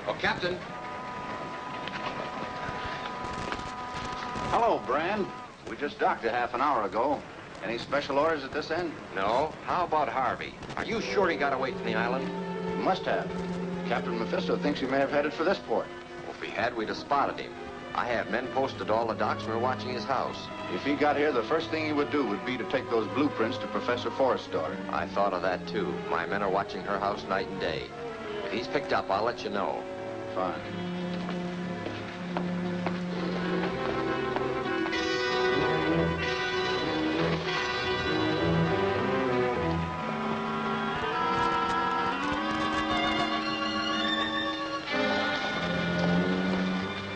Oh, Captain. Hello, Brand. We just docked a half an hour ago. Any special orders at this end? No. How about Harvey? Are you sure he got away from the island? He must have. Captain Mephisto thinks he may have headed for this port. Well, if he had, we'd have spotted him. I have men posted at all the docks and we're watching his house. If he got here, the first thing he would do would be to take those blueprints to Professor Forrest's daughter. I thought of that, too. My men are watching her house night and day. If he's picked up, I'll let you know. Fine.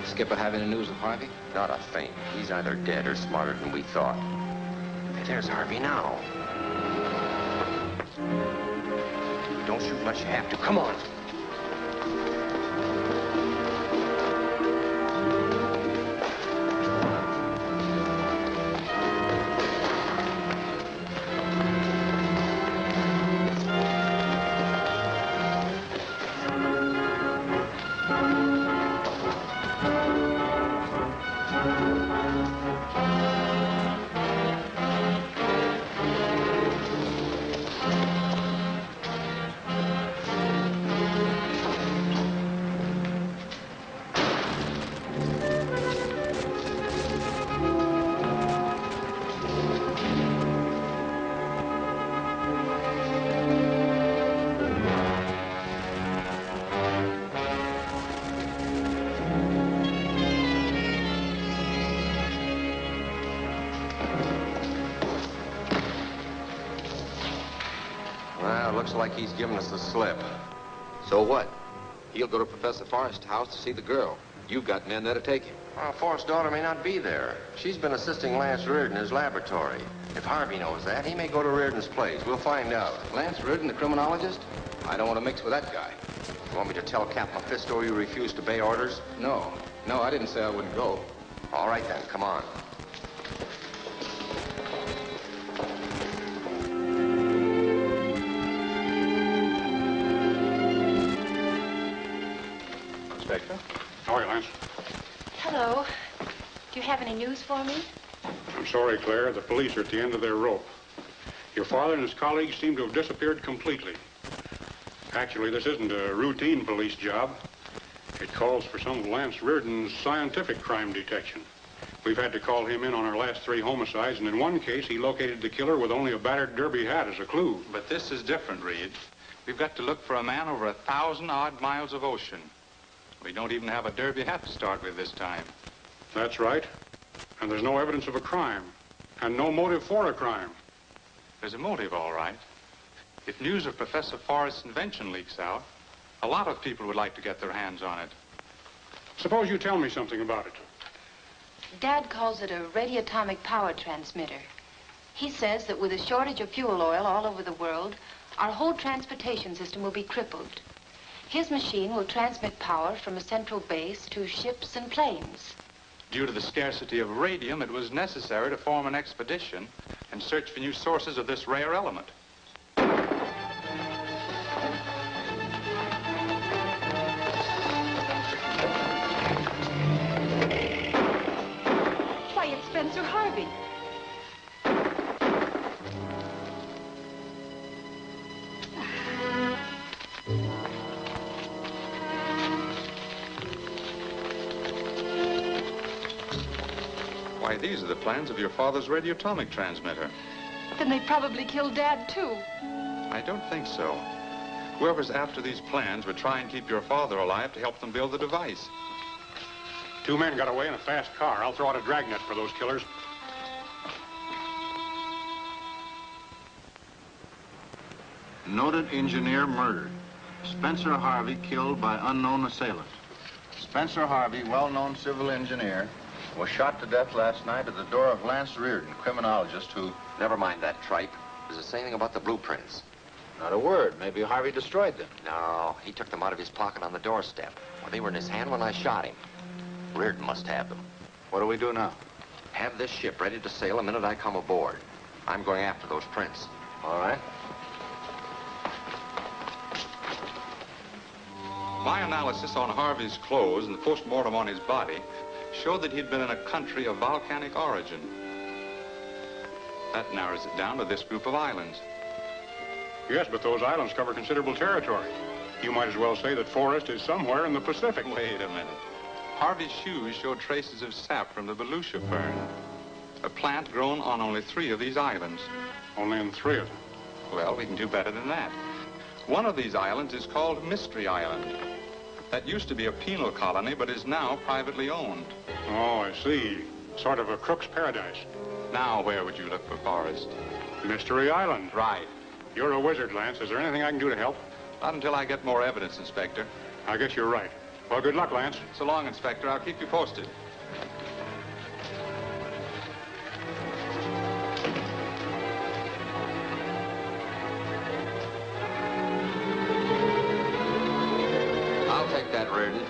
Skipper have any news of Harvey? Not a thing. He's either dead or smarter than we thought. Hey, there's Harvey now. Don't shoot unless you have to. Come on. Looks like he's giving us the slip. So what? He'll go to Professor Forrest's house to see the girl. You've got men there to take him. Well, Forrest's daughter may not be there. She's been assisting Lance Reardon in his laboratory. If Harvey knows that, he may go to Reardon's place. We'll find out. Lance Reardon, the criminologist? I don't want to mix with that guy. You want me to tell Captain Mephisto you refuse to obey orders? No. No, I didn't say I wouldn't go. All right, then. Come on. Inspector. How are you, Lance? Hello. Do you have any news for me? I'm sorry, Claire. The police are at the end of their rope. Your father and his colleagues seem to have disappeared completely. Actually, this isn't a routine police job. It calls for some of Lance Reardon's scientific crime detection. We've had to call him in on our last 3 homicides, and in one case, he located the killer with only a battered derby hat as a clue. But this is different, Reed. We've got to look for a man over 1,000-odd miles of ocean. We don't even have a derby hat to start with this time. That's right. And there's no evidence of a crime. And no motive for a crime. There's a motive, all right. If news of Professor Forrest's invention leaks out, a lot of people would like to get their hands on it. Suppose you tell me something about it. Dad calls it a radioatomic power transmitter. He says that with a shortage of fuel oil all over the world, our whole transportation system will be crippled. His machine will transmit power from a central base to ships and planes. Due to the scarcity of radium, it was necessary to form an expedition and search for new sources of this rare element. Why, it's Spencer Harvey. Why, these are the plans of your father's radioatomic transmitter. Then they probably killed Dad, too. I don't think so. Whoever's after these plans would try and keep your father alive to help them build the device. 2 men got away in a fast car. I'll throw out a dragnet for those killers. Noted engineer murdered. Spencer Harvey killed by unknown assailant. Spencer Harvey, well-known civil engineer, was shot to death last night at the door of Lance Reardon, criminologist who... Never mind that tripe. Does it say anything about the blueprints? Not a word. Maybe Harvey destroyed them. No, he took them out of his pocket on the doorstep. Well, they were in his hand when I shot him. Reardon must have them. What do we do now? Have this ship ready to sail the minute I come aboard. I'm going after those prints. All right. My analysis on Harvey's clothes and the post-mortem on his body showed that he'd been in a country of volcanic origin. That narrows it down to this group of islands. Yes, but those islands cover considerable territory. You might as well say that Forrest is somewhere in the Pacific. Wait a minute. Harvey's shoes showed traces of sap from the Volusia fern, a plant grown on only 3 of these islands. Only in 3 of them. Well, we can do better than that. One of these islands is called Mystery Island. That used to be a penal colony, but is now privately owned. Oh, I see. Sort of a crook's paradise. Now, where would you look for Forrest? Mystery Island. Right. You're a wizard, Lance. Is there anything I can do to help? Not until I get more evidence, Inspector. I guess you're right. Well, good luck, Lance. So long, Inspector. I'll keep you posted. I'll take that, Reardon.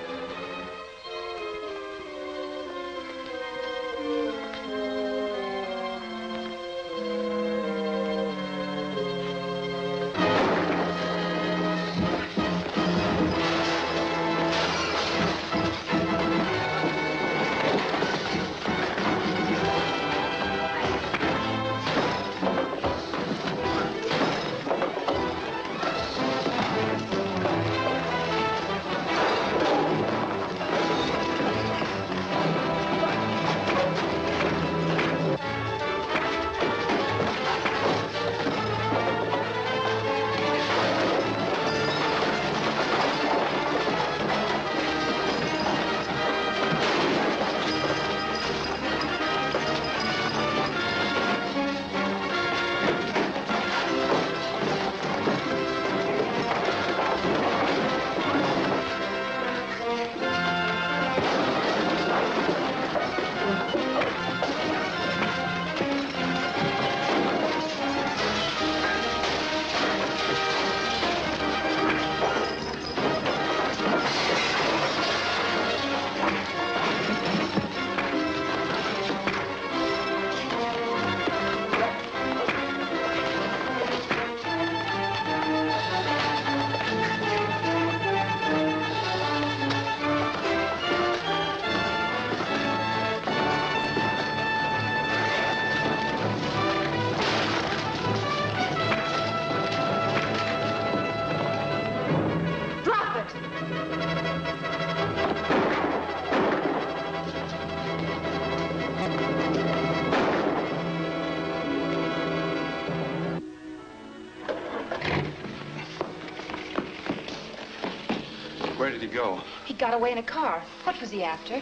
Where did he go? He got away in a car. What was he after?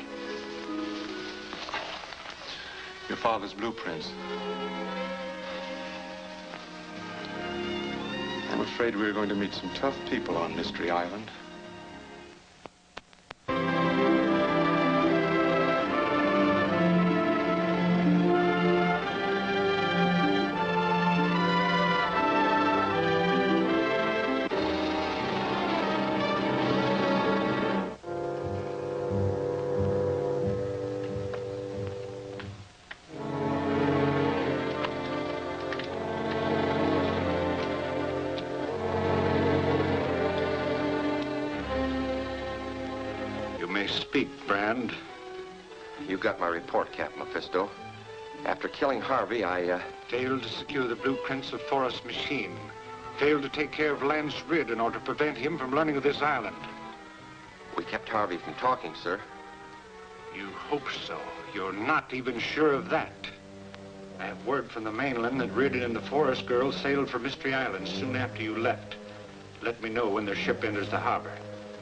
Your father's blueprints. I'm afraid we're going to meet some tough people on Mystery Island. Speak, Brand. You got my report, Captain Mephisto. After killing Harvey, I, Failed to secure the blueprints of Forrest's machine. Failed to take care of Lance Ridd in order to prevent him from learning of this island. We kept Harvey from talking, sir. You hope so. You're not even sure of that. I have word from the mainland that Reardon and the Forrest girls sailed for Mystery Island soon after you left. Let me know when their ship enters the harbor.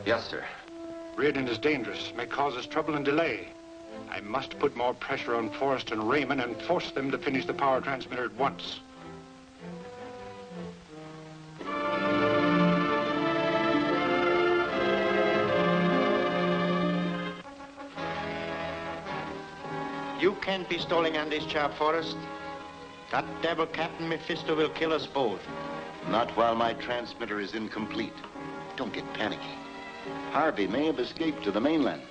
Yes, sir. Reardon is dangerous, may cause us trouble and delay. I must put more pressure on Forrest and Raymond and force them to finish the power transmitter at once. You can't be stalling on this job, Forrest. That devil Captain Mephisto will kill us both. Not while my transmitter is incomplete. Don't get panicky. Harvey may have escaped to the mainland.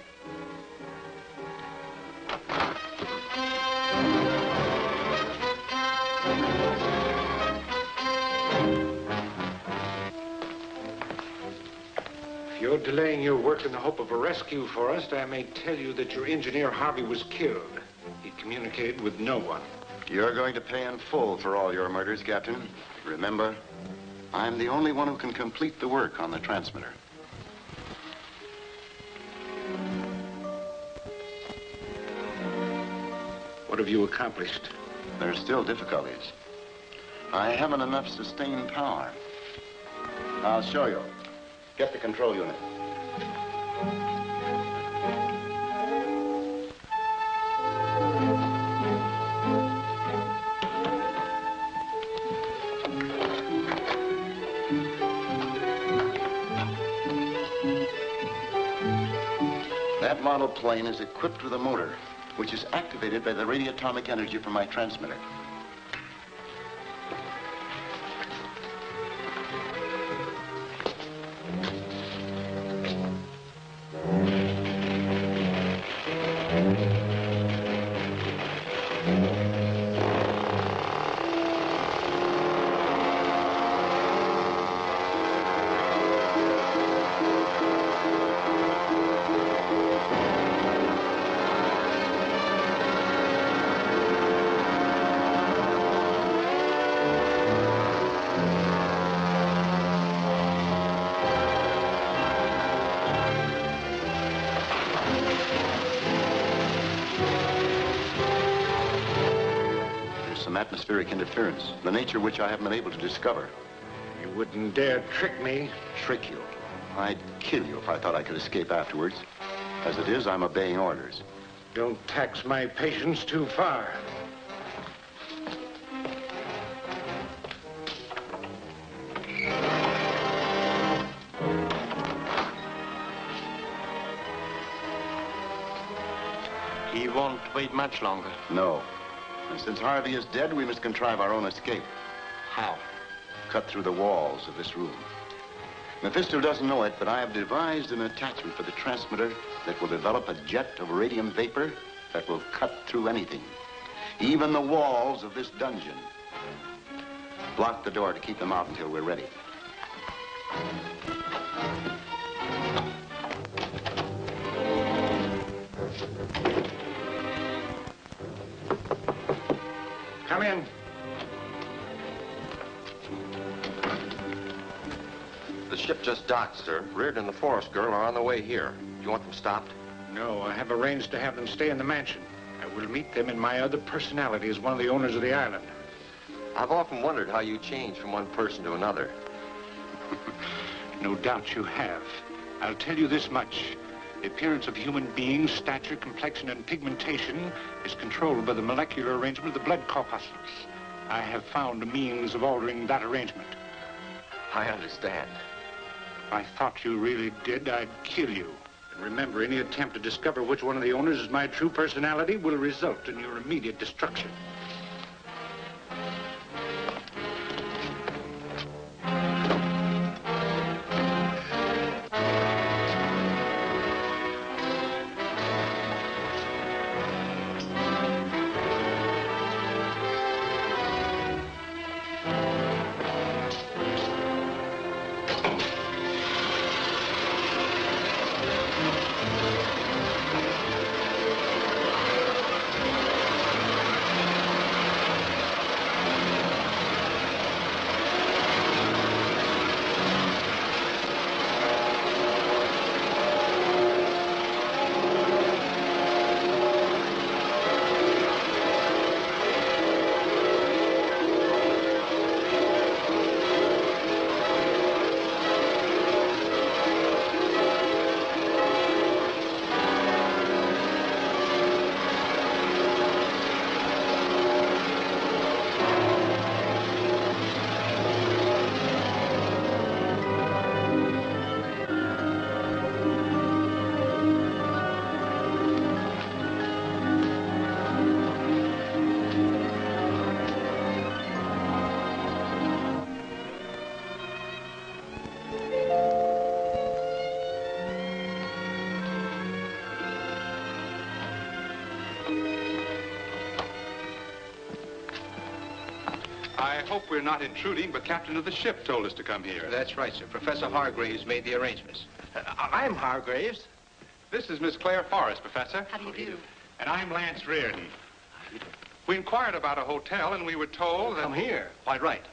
If you're delaying your work in the hope of a rescue, Forrest, I may tell you that your engineer Harvey was killed. He communicated with no one. You're going to pay in full for all your murders, Captain. Remember, I'm the only one who can complete the work on the transmitter. What have you accomplished? There's still difficulties. I haven't enough sustained power. I'll show you. Get the control unit. That model plane is equipped with a motor, which is activated by the radioatomic energy from my transmitter. Atmospheric interference, the nature of which I haven't been able to discover. You wouldn't dare trick me. Trick you? I'd kill you if I thought I could escape afterwards. As it is, I'm obeying orders. Don't tax my patience too far. He won't wait much longer. No. And since Harvey is dead, we must contrive our own escape. How? Cut through the walls of this room. Mephisto doesn't know it, but I have devised an attachment for the transmitter that will develop a jet of radium vapor that will cut through anything, even the walls of this dungeon. Block the door to keep them out until we're ready. Come in. The ship just docked, sir. Reardon and the Forrest girl are on the way here. You want them stopped? No, I have arranged to have them stay in the mansion. I will meet them in my other personality as one of the owners of the island. I've often wondered how you change from one person to another. No doubt you have. I'll tell you this much. The appearance of human beings, stature, complexion, and pigmentation is controlled by the molecular arrangement of the blood corpuscles. I have found a means of altering that arrangement. I understand. If I thought you really did, I'd kill you. And remember, any attempt to discover which one of the owners is my true personality will result in your immediate destruction. I hope we're not intruding, but Captain of the ship told us to come here. That's right, sir. Professor Hargraves made the arrangements. I'm Hargraves. This is Miss Claire Forrest, Professor. How do you do? And I'm Lance Reardon. We inquired about a hotel, and we were told that... Come here. Quite right.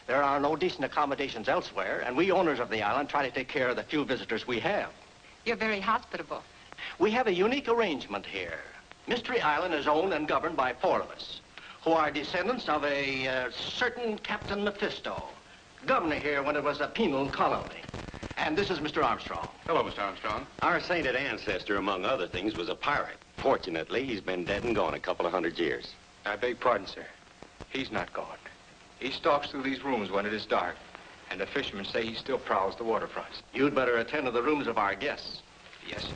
There are no decent accommodations elsewhere, and we owners of the island try to take care of the few visitors we have. You're very hospitable. We have a unique arrangement here. Mystery Island is owned and governed by 4 of us, who are descendants of a certain Capitão Mephisto, governor here when it was a penal colony. And this is Mr. Armstrong. Hello, Mr. Armstrong. Our sainted ancestor, among other things, was a pirate. Fortunately, he's been dead and gone a couple of 100 years. I beg pardon, sir. He's not gone. He stalks through these rooms when it is dark, and the fishermen say he still prowls the waterfronts. You'd better attend to the rooms of our guests. Yes, sir.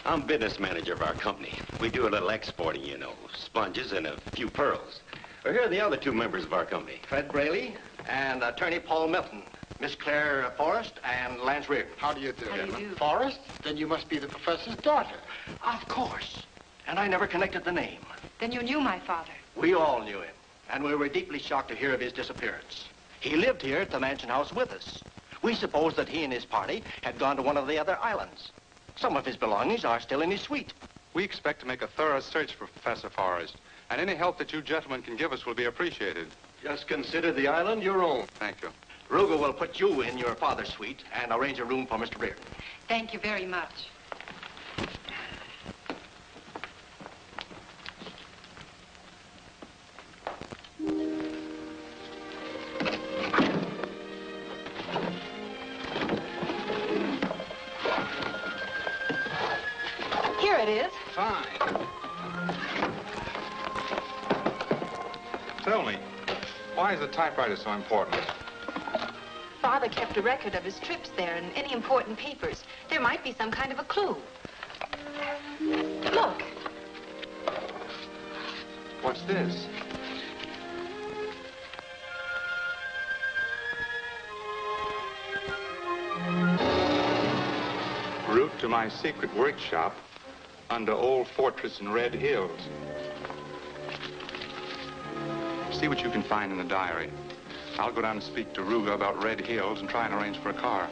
I'm business manager of our company. We do a little exporting, you know, sponges and a few pearls. Well, here are the other 2 members of our company. Fred Braley and attorney Paul Milton, Miss Claire Forrest and Lance Reardon. How do you do? How do you do? Forrest? Then you must be the professor's daughter. Of course. And I never connected the name. Then you knew my father. We all knew him, and we were deeply shocked to hear of his disappearance. He lived here at the mansion house with us. We supposed that he and his party had gone to one of the other islands. Some of his belongings are still in his suite. We expect to make a thorough search for Professor Forrest, and any help that you gentlemen can give us will be appreciated. Just consider the island your own. Thank you. Ruger will put you in your father's suite and arrange a room for Mr. Reardon. Thank you very much. Here it is. Fine. Tell me, why is the typewriter so important? Father kept a record of his trips there and any important papers. There might be some kind of a clue. Look. What's this? Route to my secret workshop under Old Fortress in Red Hills. See what you can find in the diary. I'll go down and speak to Ruga about Red Hills and try and arrange for a car.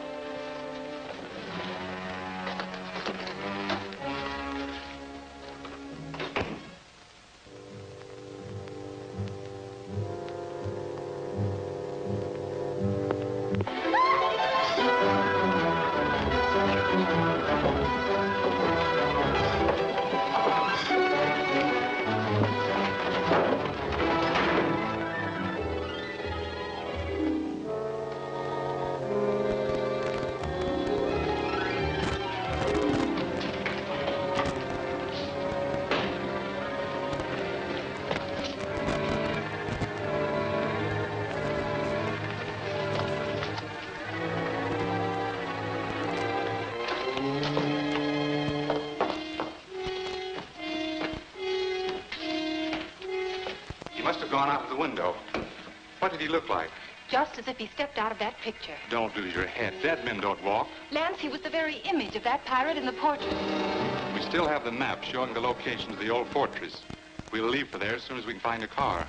Gone out the window. What did he look like? Just as if he stepped out of that picture. Don't lose your head. Dead men don't walk. Lance, he was the very image of that pirate in the portrait. We still have the map showing the location of the old fortress. We'll leave for there as soon as we can find a car.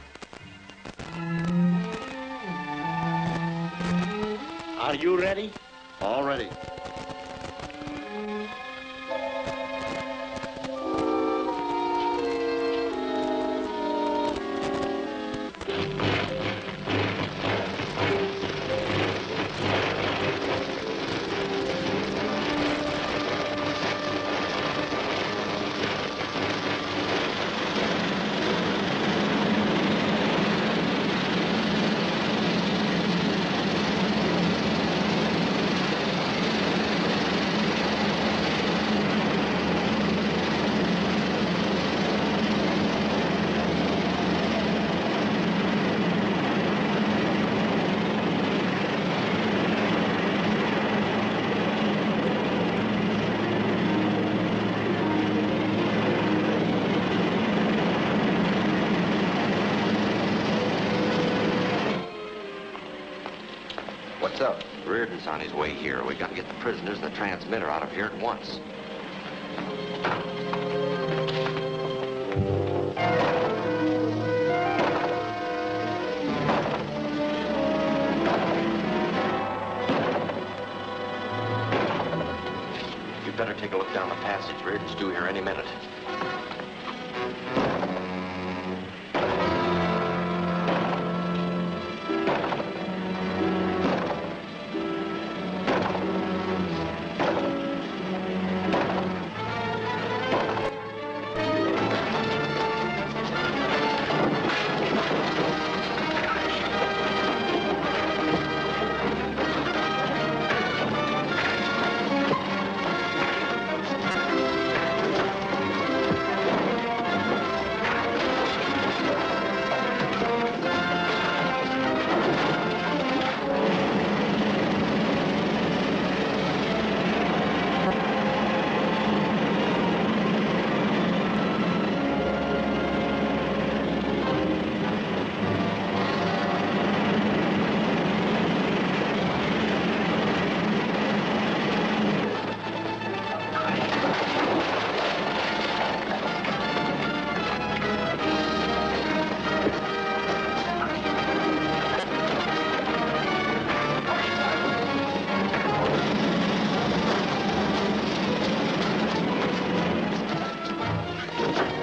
Are you ready? All ready. What's up? Reardon's on his way here. We got to get the prisoners and the transmitter out of here at once. We'd better take a look down the passage. Reardon's due here any minute.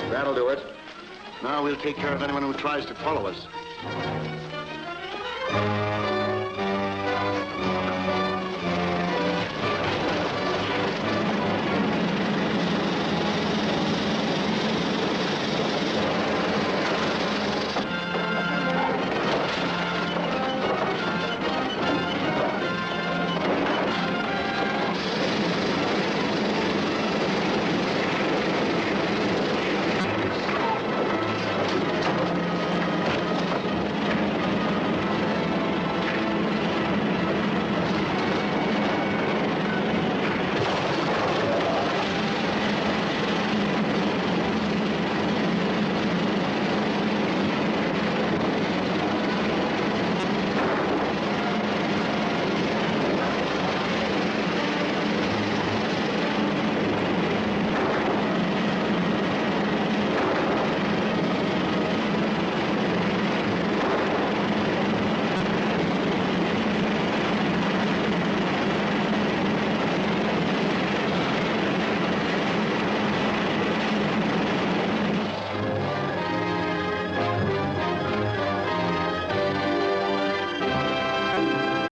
That'll do it. Now we'll take care of anyone who tries to follow us.